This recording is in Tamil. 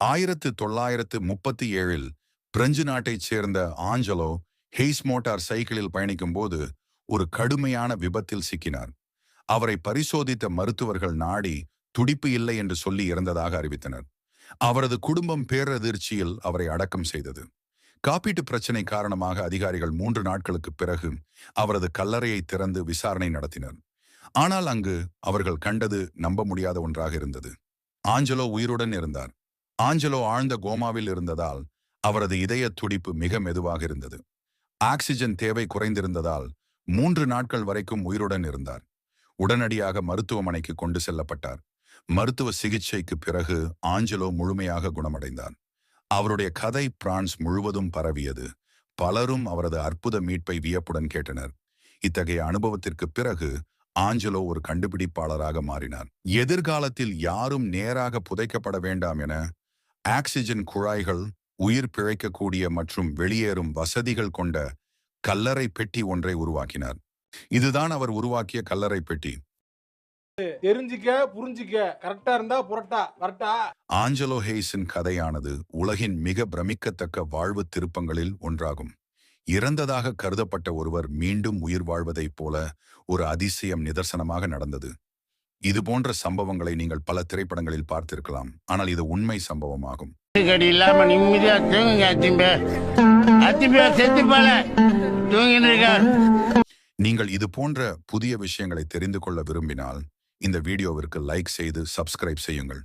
1937 பிரெஞ்சு நாட்டைச் சேர்ந்த ஆஞ்சலோ ஹெய்ஸ் மோட்டார் சைக்கிளில் பயணிக்கும் போது ஒரு கடுமையான விபத்தில் சிக்கினார். அவரை பரிசோதித்த மருத்துவர்கள் நாடி துடிப்பு இல்லை என்று சொல்லி இறந்ததாக அறிவித்தனர். அவரது குடும்பம் பேரதிர்ச்சியில் அவரை அடக்கம் செய்தது. காப்பீட்டு பிரச்சனை காரணமாக அதிகாரிகள் 3 நாட்களுக்கு பிறகு அவரது கல்லறையை திறந்து விசாரணை நடத்தினர். ஆனால் அங்கு அவர்கள் கண்டது நம்ப முடியாத ஒன்றாக இருந்தது. ஆஞ்சலோ உயிருடன் இருந்தார். ஆஞ்சலோ ஆழ்ந்த கோமாவில் இருந்ததால் அவரது இதய துடிப்பு மிக மெதுவாக இருந்தது. ஆக்சிஜன் தேவை குறைந்திருந்ததால் 3 நாட்கள் வரைக்கும் உயிருடன் இருந்தார். உடனடியாக மருத்துவமனைக்கு கொண்டு செல்லப்பட்டார். மருத்துவ சிகிச்சைக்கு பிறகு ஆஞ்சலோ முழுமையாக குணமடைந்தார். அவருடைய கதை பிரான்ஸ் முழுவதும் பரவியது. பலரும் அவரது அற்புத மீட்பை வியப்புடன் கேட்டனர். இத்தகைய அனுபவத்திற்கு பிறகு ஆஞ்சலோ ஒரு கண்டுபிடிப்பாளராக மாறினார். எதிர்காலத்தில் யாரும் நேராக புதைக்கப்பட வேண்டாம் என ஆக்சிஜன் குழாய்கள், உயிர் பிழைக்கக்கூடிய மற்றும் வெளியேறும் வசதிகள் கொண்ட கல்லறை பெட்டி ஒன்றை உருவாக்கினார். இதுதான் அவர் உருவாக்கிய கல்லறை பெட்டி. தெரிஞ்சிக்க புரிஞ்சிக்க, கரெக்டா இருந்தா புரட்டா வரட்டா. ஆஞ்சலோ ஹெய்ஸின் கதையானது உலகின் மிக பிரமிக்கத்தக்க வாழ்வு திருப்பங்களில் ஒன்றாகும். இறந்ததாக கருதப்பட்ட ஒருவர் மீண்டும் உயிர் வாழ்வதைப் போல ஒரு அதிசயம் நிதர்சனமாக நடந்தது. இது போன்ற சம்பவங்களை நீங்கள் பல திரைப்படங்களில் பார்த்திருக்கலாம், ஆனால் இது உண்மை சம்பவமாகும். நீங்கள் இது போன்ற புதிய விஷயங்களை தெரிந்து கொள்ள விரும்பினால் இந்த வீடியோவிற்கு லைக் செய்து சப்ஸ்கிரைப் செய்யுங்கள்.